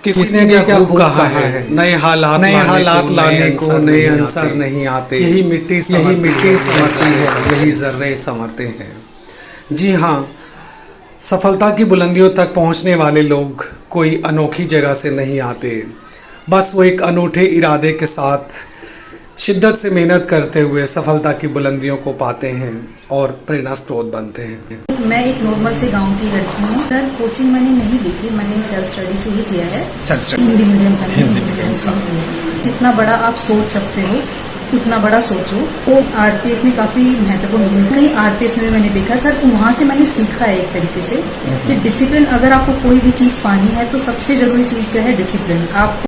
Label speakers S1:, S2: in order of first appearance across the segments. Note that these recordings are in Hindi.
S1: किसी ने क्या खूब कहा है, नए हालात लाने को नए आंसर नहीं आते, यही मिट्टी संवरती है, यही जर्रे संवरते हैं। जी हाँ, सफलता की बुलंदियों तक पहुंचने वाले लोग कोई अनोखी जगह से नहीं आते, बस वो एक अनूठे इरादे के साथ शिद्दत से मेहनत करते हुए सफलता की बुलंदियों को पाते हैं और प्रेरणा स्रोत बनते हैं।
S2: मैं एक नॉर्मल से गांव की लड़की हूँ सर। कोचिंग मैंने नहीं ली थी, मैंने सेल्फ स्टडी से ही किया है। हिंदी मीडियम था। जितना बड़ा आप सोच सकते हो उतना बड़ा सोचो। वो आरपीएस ने काफी महत्वपूर्ण भूमिका, कहीं आरपीएस में मैंने देखा सर, वहाँ से मैंने सीखा है एक तरीके से कि डिसिप्लिन, अगर आपको कोई भी चीज पानी है तो सबसे जरूरी चीज क्या है, डिसिप्लिन। आप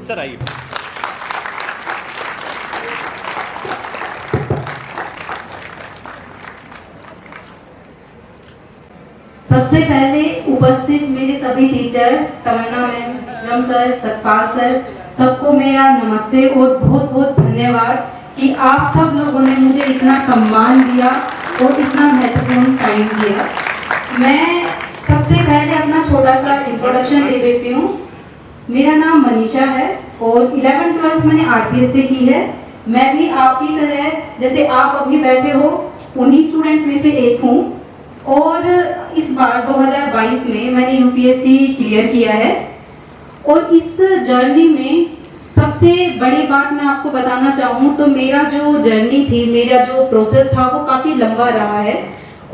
S3: सर आइए।
S4: सबसे पहले उपस्थित मेरे सभी टीचर, तमन्ना मैम, रम सर, सतपाल सर, सबको मेरा नमस्ते और बहुत बहुत धन्यवाद कि आप सब लोगों ने मुझे इतना सम्मान दिया और इतना महत्वपूर्ण टाइम दिया। मैं सबसे पहले अपना छोटा सा इंट्रोडक्शन दे देती हूँ। मेरा नाम मनीषा है और 11th-12th मैंने आरपीएस से की है। मैं भी आपकी तरह, जैसे आप अभी बैठे हो, उन्हीं स्टूडेंट में से एक हूँ और इस बार 2022 में मैंने यूपीएससी क्लियर किया है। और इस जर्नी में सबसे बड़ी बात मैं आपको बताना चाहूँ तो मेरा जो जर्नी थी, मेरा जो प्रोसेस था वो काफ़ी लंबा रहा है।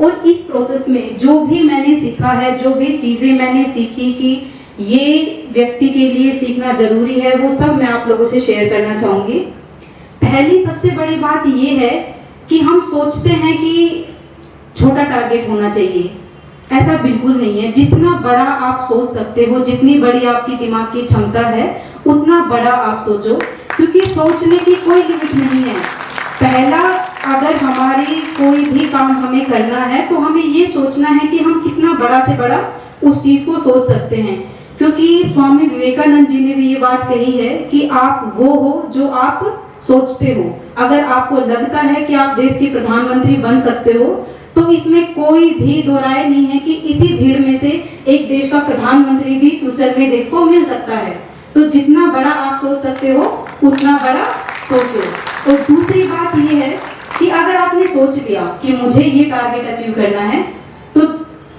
S4: और इस प्रोसेस में जो भी मैंने सीखा है, जो भी चीज़ें मैंने सीखी कि ये व्यक्ति के लिए सीखना जरूरी है, वो सब मैं आप लोगों से शेयर करना चाहूँगी। पहली सबसे बड़ी बात ये है कि हम सोचते हैं कि छोटा टारगेट होना चाहिए, ऐसा बिल्कुल नहीं है। जितना बड़ा आप सोच सकते हो, जितनी बड़ी आपकी दिमाग की क्षमता है, उतना बड़ा आप सोचो, क्योंकि सोचने की कोई लिमिट नहीं है। पहला, अगर हमारी कोई भी काम हमें करना है तो हमें ये सोचना है कि हम कितना बड़ा से बड़ा उस चीज को सोच सकते हैं, क्योंकि स्वामी विवेकानंद जी ने भी ये बात कही है कि आप वो हो जो आप सोचते हो। अगर आपको लगता है कि आप देश के प्रधानमंत्री बन सकते हो तो इसमें कोई भी दो राय नहीं है कि इसी भीड़ में से एक देश का प्रधानमंत्री भी फ्यूचर में देश को मिल सकता है। तो जितना बड़ा आप सोच सकते हो उतना बड़ा सोचो। और दूसरी बात ये है कि अगर आपने सोच लिया कि मुझे ये टारगेट अचीव करना है तो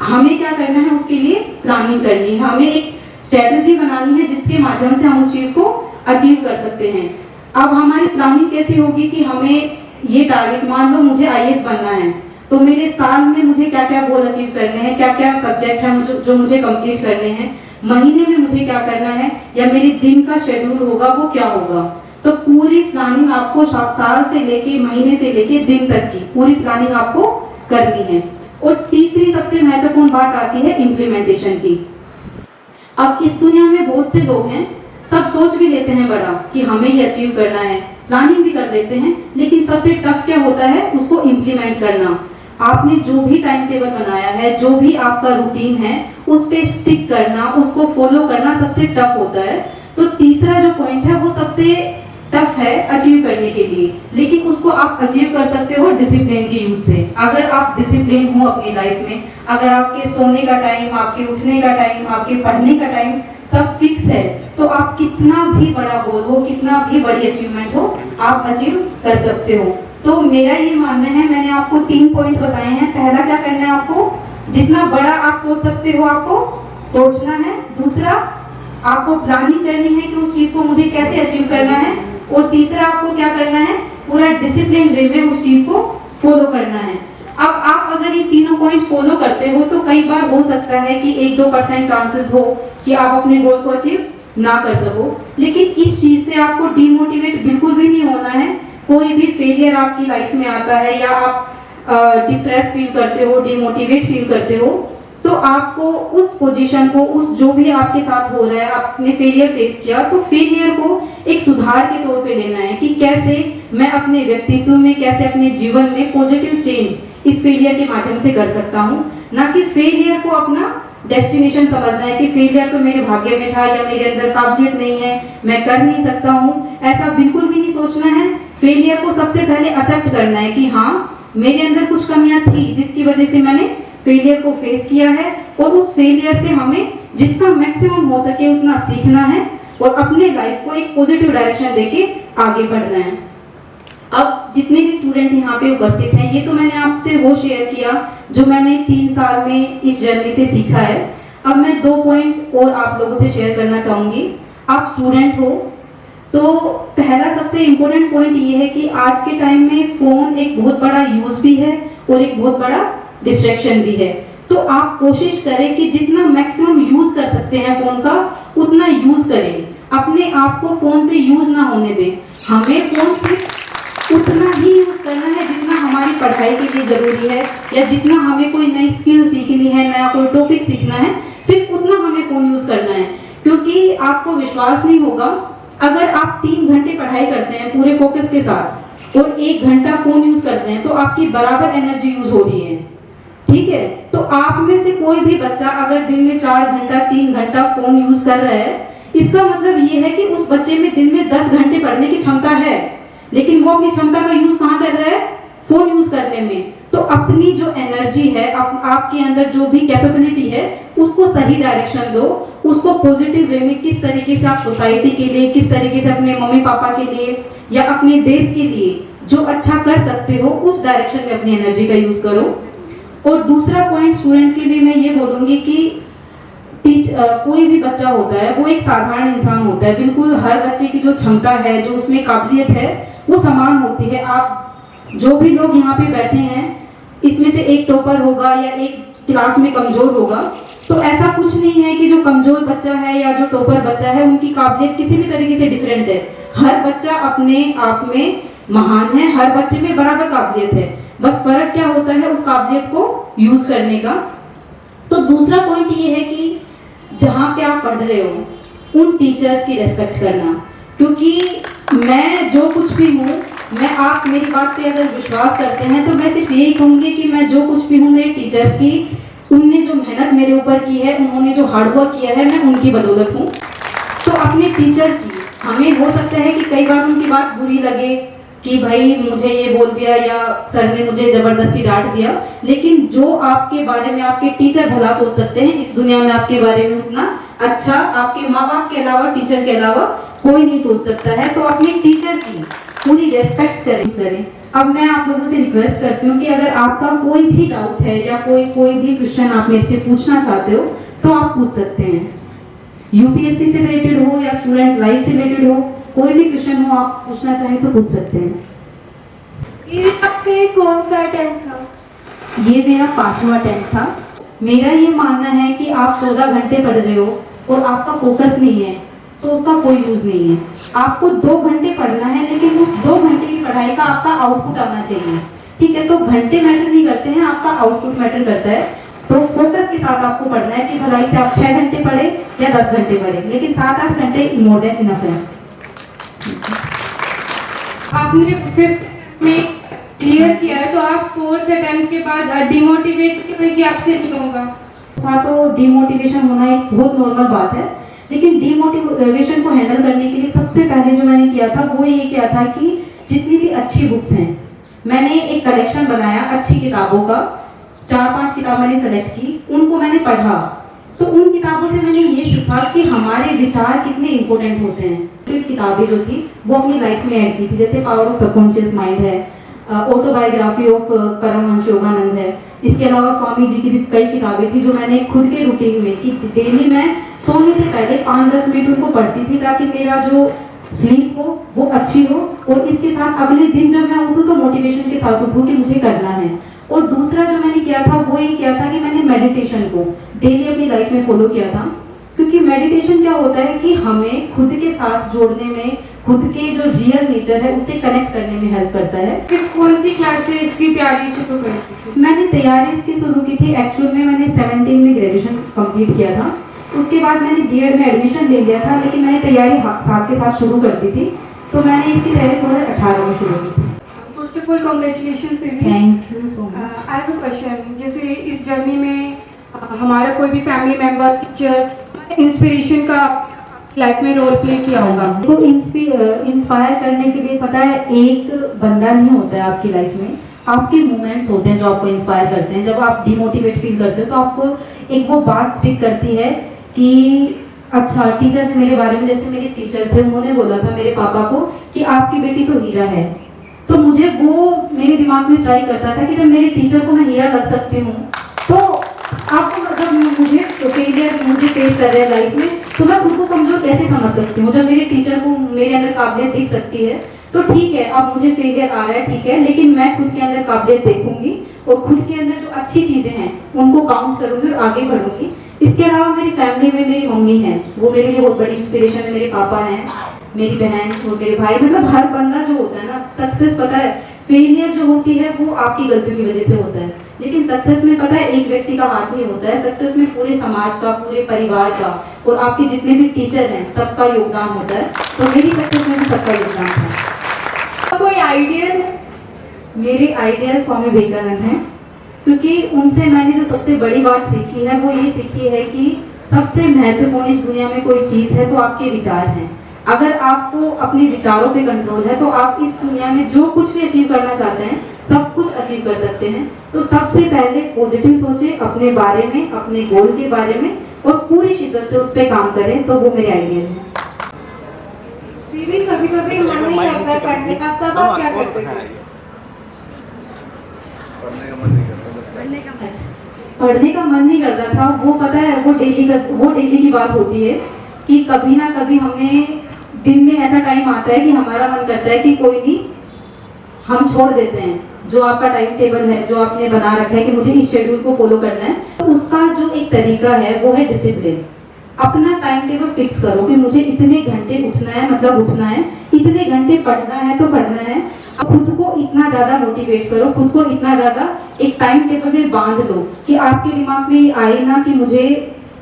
S4: हमें क्या करना है, उसके लिए प्लानिंग करनी है, हमें एक स्ट्रेटजी बनानी है जिसके माध्यम से हम उस चीज को अचीव कर सकते हैं। अब हमारी प्लानिंग कैसे होगी कि हमें ये टारगेट, मान लो मुझे आईएएस बनना है तो मेरे साल में मुझे क्या क्या गोल अचीव करने हैं, क्या क्या सब्जेक्ट है जो मुझे कंप्लीट करने हैं, महीने में मुझे क्या करना है, या मेरे दिन का शेड्यूल होगा वो क्या होगा। तो पूरी प्लानिंग आपको साल से लेके, महीने से लेके दिन तक की पूरी प्लानिंग आपको करनी है। और तीसरी सबसे महत्वपूर्ण बात आती है इम्प्लीमेंटेशन की। अब इस दुनिया में बहुत से लोग हैं, सब सोच भी लेते हैं बड़ा कि हमें ये अचीव करना है, प्लानिंग भी कर लेते हैं, लेकिन सबसे टफ क्या होता है, उसको इम्प्लीमेंट करना। आपने जो भी टाइम टेबल बनाया है, जो भी आपका रूटीन है, उस पे स्टिक करना, उसको फॉलो करना सबसे टफ होता है। तो तीसरा जो पॉइंट है वो सबसे टफ है अचीव करने के लिए, लेकिन उसको आप अचीव कर सकते हो डिसिप्लिन के यूज से। अगर आप डिसिप्लिन हो अपनी लाइफ में, अगर आपके सोने का टाइम, आपके उठने का टाइम, आपके पढ़ने का टाइम सब फिक्स है, तो आप कितना भी बड़ा गोल हो, कितना भी बड़ी अचीवमेंट हो, आप अचीव कर सकते हो। तो मेरा ये मानना है, मैंने आपको 3 पॉइंट बताए हैं। पहला क्या करना है आपको, जितना बड़ा आप सोच सकते हो आपको सोचना है। दूसरा, आपको प्लानिंग करनी है कि उस चीज को मुझे कैसे अचीव करना है, और तीसरा आपको क्या करना है, पूरा डिसिप्लिन वे में उस चीज को फॉलो करना है। अब आप अगर ये तीनों पॉइंट फॉलो करते हो तो कई बार हो सकता है कि 1-2% चांसेस हो कि आप अपने गोल को अचीव ना कर सको, लेकिन इस चीज से आपको डिमोटिवेट बिल्कुल भी नहीं होना है। कोई भी फेलियर आपकी लाइफ में आता है या आप डिप्रेस फील करते हो, डिमोटिवेट फील करते हो, तो आपको उस पोजीशन को, उस जो भी आपके साथ हो रहा है, आपने फेलियर फेस किया तो फेलियर को एक सुधार के तौर पे लेना है कि कैसे मैं अपने व्यक्तित्व में, कैसे अपने जीवन में पॉजिटिव चेंज इस फेलियर के माध्यम से कर सकता हूँ, ना कि फेलियर को अपना डेस्टिनेशन समझना है कि फेलियर तो मेरे भाग्य में था या मेरे अंदर काबिलियत नहीं है, मैं कर नहीं सकता हूँ, ऐसा बिल्कुल भी नहीं सोचना है। फेलियर को सबसे पहले एक्सेप्ट करना है कि हाँ, मेरे अंदर कुछ कमियां थी जिसकी वजह से मैंने फेलियर को फेस किया है, और उस फेलियर से हमें जितना मैक्सिमम हो सके उतना सीखना है और अपने लाइफ को एक पॉजिटिव डायरेक्शन देके आगे बढ़ना है। अब जितने भी स्टूडेंट यहाँ पे उपस्थित हैं, ये तो मैंने आपसे वो शेयर किया जो मैंने 3 साल में इस जर्नी से सीखा है। अब मैं 2 पॉइंट और आप लोगों से शेयर करना चाहूंगी। आप स्टूडेंट हो तो पहला सबसे इम्पोर्टेंट पॉइंट ये है कि आज के टाइम में फोन एक बहुत बड़ा यूज भी है और एक बहुत बड़ा डिस्ट्रैक्शन भी है। तो आप कोशिश करें कि जितना मैक्सिमम यूज कर सकते हैं फोन का उतना यूज करें, अपने आप को फोन से यूज ना होने दें। हमें फोन सिर्फ उतना ही यूज करना है जितना हमारी पढ़ाई के लिए जरूरी है, या जितना हमें कोई नई स्किल सीखनी है, नया कोई टॉपिक सीखना है, सिर्फ उतना हमें फोन यूज करना है। क्योंकि आपको विश्वास नहीं होगा, अगर आप 3 घंटे पढ़ाई करते हैं पूरे फोकस के साथ और 1 घंटा फोन यूज करते हैं तो आपकी बराबर एनर्जी यूज हो रही है, ठीक है। तो आप में से कोई भी बच्चा अगर दिन में 4 घंटा 3 घंटा फोन यूज कर रहा है, इसका मतलब ये है कि उस बच्चे में दिन में 10 घंटे पढ़ने की क्षमता है, लेकिन वो अपनी क्षमता का यूज कहाँ कर रहा है, फोन यूज करने में। तो अपनी जो एनर्जी है, आपके अंदर जो भी कैपेबिलिटी है, उसको सही डायरेक्शन दो, उसको पॉजिटिव वे में किस तरीके से आप सोसाइटी के लिए, किस तरीके से अपने मम्मी पापा के लिए या अपने देश के लिए जो अच्छा कर सकते हो उस डायरेक्शन में अपनी एनर्जी का यूज करो। और दूसरा पॉइंट स्टूडेंट के लिए मैं ये बोलूंगी कि कोई भी बच्चा होता है वो एक साधारण इंसान होता है, बिल्कुल हर बच्चे की जो क्षमता है, जो उसमें काबिलियत है वो समान होती है। आप जो भी लोग यहाँ पे बैठे हैं इसमें से एक टॉपर होगा या एक क्लास में कमजोर होगा, तो ऐसा कुछ नहीं है कि जो कमजोर बच्चा है या जो टॉपर बच्चा है उनकी काबिलियत किसी भी तरीके से डिफरेंट है। हर बच्चा अपने आप में महान है, हर बच्चे में बराबर काबिलियत है, बस फर्क क्या होता है उस काबिलियत को यूज करने का। तो दूसरा पॉइंट ये है कि जहाँ पे आप पढ़ रहे हो उन टीचर्स की रेस्पेक्ट करना, क्योंकि मैं जो कुछ भी हूँ, मैं आप मेरी बात पे अगर विश्वास करते हैं तो मैं सिर्फ यही कहूँगी कि मैं जो कुछ भी हूँ मेरे टीचर्स की, उनने जो मेहनत मेरे ऊपर की है, उन्होंने जो हार्डवर्क किया है, मैं उनकी बदौलत हूँ। तो अपने टीचर की, हमें हो सकता है कि कई बार उनकी बात बुरी लगे कि भाई मुझे ये बोल दिया या सर ने मुझे जबरदस्ती डांट दिया, लेकिन जो आपके बारे में आपके टीचर भला सोच सकते हैं, इस दुनिया में आपके बारे में उतना अच्छा आपके माँ बाप के अलावा, टीचर के अलावा कोई नहीं सोच सकता है। तो अपने टीचर की पूरी रेस्पेक्ट करें। अब मैं आप लोगों से रिक्वेस्ट करती हूँ कि अगर आपका कोई भी डाउट है या कोई भी क्वेश्चन आप मेरे से पूछना चाहते हो तो आप पूछ सकते हैं। यूपीएससी से रिलेटेड हो या स्टूडेंट लाइफ से रिलेटेड हो, कोई भी क्वेश्चन हो आप पूछना चाहें तो पूछ सकते हैं।
S3: ये आपके कौन सा अटेम्प्ट था?
S4: ये मेरा 5वां अटेम्प्ट था। मेरा ये मानना है कि आप 14 घंटे पढ़ रहे हो और आपका फोकस नहीं है तो उसका कोई यूज नहीं है। आपको 2 घंटे पढ़ना है, लेकिन उस 2 घंटे की पढ़ाई का आपका आउटपुट आना चाहिए, ठीक है। तो घंटे मैटर नहीं करते हैं, आपका आउटपुट मैटर करता है। तो फोकस के साथ आपको पढ़ना है, चाहे भलाई से आप 6 घंटे पढ़े या 10 घंटे पढ़े, लेकिन 7-8 घंटे मोर देन इनफ है।
S3: आपने 5th में क्लियर किया है तो आप 4th अटेम्प्ट के बाद डिमोटिवेट कि आपसे नहीं होगा
S4: था, तो डिमोटिवेशन होना एक बहुत नॉर्मल बात है। लेकिन डिमोटिवेशन को हैंडल करने के लिए सबसे पहले जो मैंने किया था वो ये किया था कि जितनी भी अच्छी बुक्स हैं, मैंने एक कलेक्शन बनाया अच्छी किताबों का, 4-5 किताब मैंने सेलेक्ट की, उनको मैंने पढ़ा। तो उन किताबों से मैंने ये सीखा कि हमारे विचार कितने इंपॉर्टेंट होते हैं। तो किताबें जो थी वो अपनी लाइफ में ऐड की थी, जैसे पावर ऑफ सबकॉन्शियस माइंड है, ऑटोबायोग्राफी ऑफ परमहंस योगानंद है। इसके अलावा स्वामी जी की भी कई किताबें थी जो मैंने खुद के रूटीन में कि डेली मैं सोने से पहले 5-10 मिनट उनको पढ़ती थी ताकि मेरा जो स्लीप हो वो अच्छी हो, और इसके साथ अगले दिन जब मैं उठूँ तो मोटिवेशन के साथ उठूँ कि मुझे करना है। और दूसरा जो मैंने किया था वो ये किया था कि मैंने मेडिटेशन को डेली अपनी लाइफ में फॉलो किया था, क्योंकि मेडिटेशन क्या होता है कि हमें खुद के साथ जोड़ने में, खुद के जो रियल नेचर है उससे कनेक्ट करने में हेल्प करता है।
S3: किस कौन सी क्लास से इसकी तैयारी शुरू कर दी थी?
S4: मैंने तैयारी इसकी शुरू की थी, एक्चुअल में मैंने 17 में ग्रेजुएशन कंप्लीट किया था, उसके बाद मैंने बीएड में एडमिशन ले लिया था, लेकिन मैंने तैयारी साथ के साथ शुरू कर दी थी, तो मैंने इसकी तैयारी 2018 में शुरू की थी।
S3: फर्स्ट ऑफ ऑल कांग्रेचुलेशंस दीदी।
S4: Thank you so much.
S3: I have a question, जैसे इस जर्नी में हमारा कोई भी फैमिली मेंबर, टीचर, इंस्पिरेशन का लाइफ में रोल प्ले किया होगा?
S4: तो इंस्पायर करने के लिए पता है एक बंदा नहीं होता है आपकी लाइफ में, आपके मोमेंट्स होते हैं जो आपको इंस्पायर करते हैं। जब आप डिमोटिवेट फील करते हो तो आपको एक वो बात स्टिक करती है कि अच्छा टीचर ने मेरे बारे में, जैसे मेरे टीचर थे उन्होंने बोला था मेरे पापा को कि आपकी बेटी तो हीरा है, तो मुझे वो मेरे दिमाग में स्ट्राइक करता था कि जब मेरे टीचर को मैं हीरा लग सकती हूँ तो आपको मतलब मुझे फेलियर मुझे फेस कर रहे हैं लाइफ में, तो मैं खुद को कमजोर कैसे समझ सकती हूँ? जब मेरे टीचर को मेरे अंदर काबिलियत दिख सकती है तो ठीक है, अब मुझे फेलियर आ रहा है ठीक है, लेकिन मैं खुद के अंदर काबिलियत देखूंगी और खुद के अंदर जो अच्छी चीजें हैं उनको काउंट करूंगी और आगे बढ़ूंगी। इसके अलावा मेरी फैमिली में मेरी मम्मी है, वो मेरे लिए बहुत बड़ी इंस्पिरेशन है, मेरे पापा हैं, मेरी बहन और मेरे भाई। मतलब हर बंदा जो होता है ना, सक्सेस पता है फेलियर जो होती है वो आपकी गलतियों की वजह से होता है, लेकिन सक्सेस में पता है एक व्यक्ति का हाथ नहीं होता है, सक्सेस में पूरे समाज का, पूरे परिवार का और आपके जितने भी टीचर हैं सबका योगदान होता है। तो मेरी सक्सेस में भी सबका योगदान था।
S3: कोई आइडियल?
S4: मेरे आइडियल स्वामी विवेकानंद हैं, क्योंकि उनसे मैंने जो सबसे बड़ी बात सीखी है वो ये सीखी है कि सबसे महत्वपूर्ण इस दुनिया में कोई चीज़ है तो आपके विचार हैं। अगर आपको अपने विचारों पे कंट्रोल है तो आप इस दुनिया में जो कुछ भी अचीव करना चाहते हैं सब कुछ अचीव कर सकते हैं। तो सबसे पहले पॉजिटिव सोचें अपने बारे में, अपने गोल के बारे में, और पूरी शिद्दत से उस पर काम करें, तो वो मेरे आइडियल है।
S3: दीदी कभी कभी मन नहीं करता है पढ़ने का, तब आप क्या करते हैं?
S4: पढ़ने का मन नहीं करता था, वो पता है वो डेली की बात होती है कि कभी ना कभी हमने दिन में ऐसा टाइम आता है कि हमारा मन करता है कि कोई नहीं, हम छोड़ देते हैं जो आपका टाइम टेबल है, जो आपने बना रखा है कि मुझे इस शेड्यूल को फॉलो करना है। तो उसका जो एक तरीका है वो है डिसिप्लिन। अपना टाइम टेबल फिक्स करो कि मुझे इतने घंटे उठना है, मतलब उठना है, इतने घंटे पढ़ना है तो पढ़ना है। खुद को इतना ज्यादा मोटिवेट करो, खुद को इतना ज्यादा एक टाइम टेबल में बांध लो कि आपके दिमाग में आए ना कि मुझे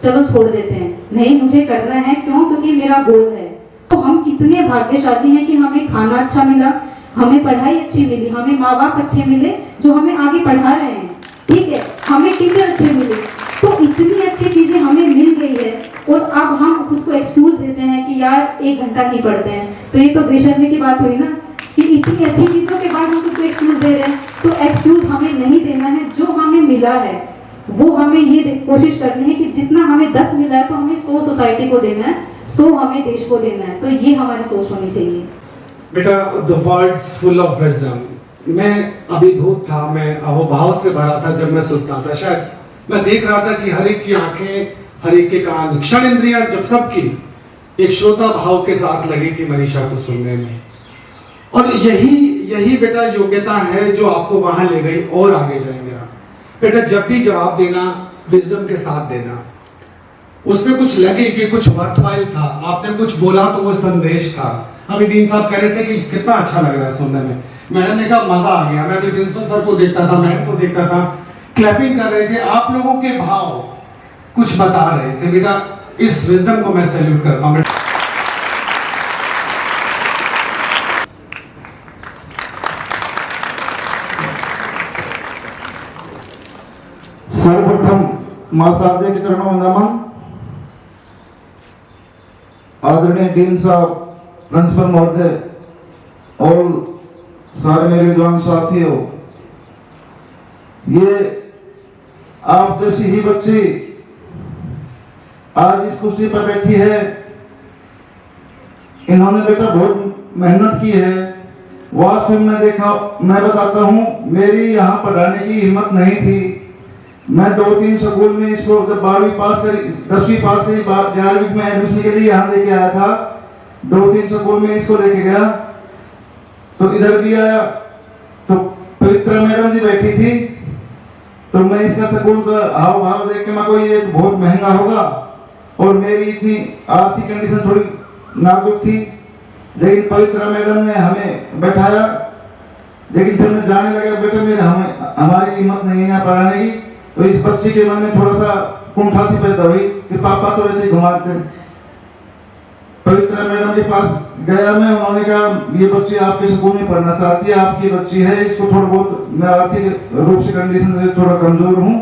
S4: चलो छोड़ देते हैं, नहीं मुझे करना है। क्यों? क्योंकि मेरा गोल है। तो हम कितने भाग्यशाली हैं कि हमें खाना अच्छा मिला, हमें पढ़ाई अच्छी मिली, हमें माँ बाप अच्छे मिले जो हमें आगे पढ़ा रहे हैं, ठीक है, हमें टीचर अच्छे मिले। तो इतनी अच्छी चीजें हमें मिल गई है और अब हम खुद को एक्सक्यूज देते हैं कि यार 1 घंटा नहीं पढ़ते हैं। तो ये तो बेशर्मी की बात हुई ना कि इतनी अच्छी चीजों के बाद हम खुद को एक्सक्यूज दे रहे हैं। तो एक्सक्यूज हमें नहीं देना है, जो हमें मिला है वो हमें ये कोशिश करनी है कि जितना हमें 10 मिला है तो हमें 100 सोसाइटी को देना है, 100 हमें देश को देना है। तो ये हमारी सोच होनी चाहिए।
S1: बेटा the words full of wisdom. मैं अभिभूत था, मैं अहोभाव से भरा था जब मैं सुनता था। शायद मैं देख रहा था कि हर एक की आंखें, हर एक के कान, क्षण इंद्रियां जब सबकी एक श्रोता भाव के साथ लगी थी मनीषा को सुनने में। और यही बेटा योग्यता है जो आपको वहां ले गई और आगे जाएंगे आप। बेटा जब भी जवाब देना विजडम के साथ देना, उसमें कुछ लगे कि कुछ वर्थवाइल था, आपने कुछ बोला तो वो संदेश था। अभी डीन साहब कह रहे थे कि कितना अच्छा लग रहा है सुनने में। मैडम ने कहा मजा आ गया। मैं अपने प्रिंसिपल सर को देखता था, मैम को देखता था, क्लैपिंग कर रहे थे। आप लोगों के भाव कुछ बता रहे थे। बेटा इस विजडम को मैं सैल्यूट करता हूँ।
S5: सर्वप्रथम मां शारदे के चरणों में नमन। आदरणीय डीन साहब, प्रिंसिपल महोदय और सारे मेरे विद्वान साथियों, ये आप जैसी ही बच्ची आज इस कुर्सी पर बैठी है। इन्होंने बेटा बहुत मेहनत की है। वास्तव में देखा, मैं बताता हूँ, मेरी यहाँ पढ़ाने की हिम्मत नहीं थी। मैं 2-3 स्कूल में इसको जब 12वीं पास करी, 10वीं पास करी, 11वीं में एडमिशन के लिए यहाँ लेके आया था। 2-3 स्कूल में इसको लेके गया, तो इधर भी आया तो पवित्रा मैडम जी बैठी थी, तो मैं इसका स्कूल का हाव भाव देख के मैं कोई ये बहुत महंगा होगा, और मेरी इतनी आर्थिक कंडीशन थोड़ी नाजुक थी, लेकिन पवित्रा मैडम ने हमें बैठाया। लेकिन फिर मैं जाने लगा, बेटे मेरे हमारी हिम्मत नहीं है पढ़ाने की। तो इस बच्चे के मन में थोड़ा सा कुंठासी पैदा हुई कि पापा तो ऐसे ही घुमाते हैं। पवित्रा मैडम के पास गया मैं, उन्होंने कहा ये बच्ची आपके स्कूल में पढ़ना चाहती है, आपकी बच्ची है, इसको थोड़ा बहुत, मैं आर्थिक रूप से कंडीशन से थोड़ा कमजोर हूँ,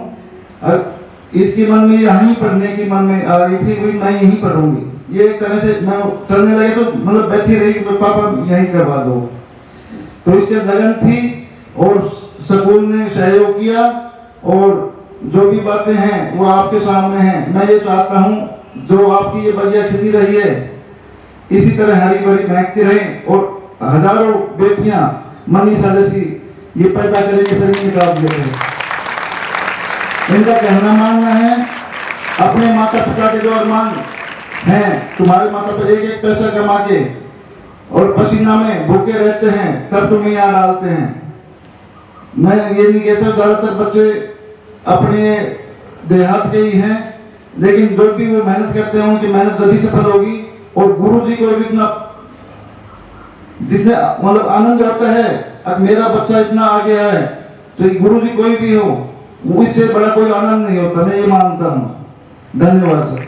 S5: और इसके मन में यहीं पढ़ने की मन में आ रही थी, मैं यहीं पढ़ूंगी। ये एक तरह से मैं चलने लगे तो मतलब बैठी रही कि पापा यहीं करवा दो। तो इसके लगन थी और स्कूल ने सहयोग किया, और जो भी बातें हैं वो आपके सामने हैं। मैं ये चाहता हूँ जो आपकी ये बगिया खिली रही है इसी तरह हरी भरी महकती रहे, और हजारों बेटियां मनीषा जैसी ये पैदा करेंगे, शरीर निकाल देते हैं। इनका कहना मानना है, अपने माता पिता के जो अरमान हैं, तुम्हारे माता पिता एक पैसा कमा के और पसीना में भूखे रहते हैं, तब तुम्हें यहाँ डालते हैं। मैं ये नहीं कहता, ज्यादातर बच्चे अपने देहात के ही हैं, लेकिन जो भी वो मेहनत करते हैं उनकी मेहनत जब भी सफल होगी। और गुरु जी को जितना मतलब आनंद आता है, अब मेरा बच्चा इतना आगे है, तो गुरु जी कोई भी हो, इससे बड़ा कोई आनंद नहीं होता, मैं ये मानता हूँ। धन्यवाद सर।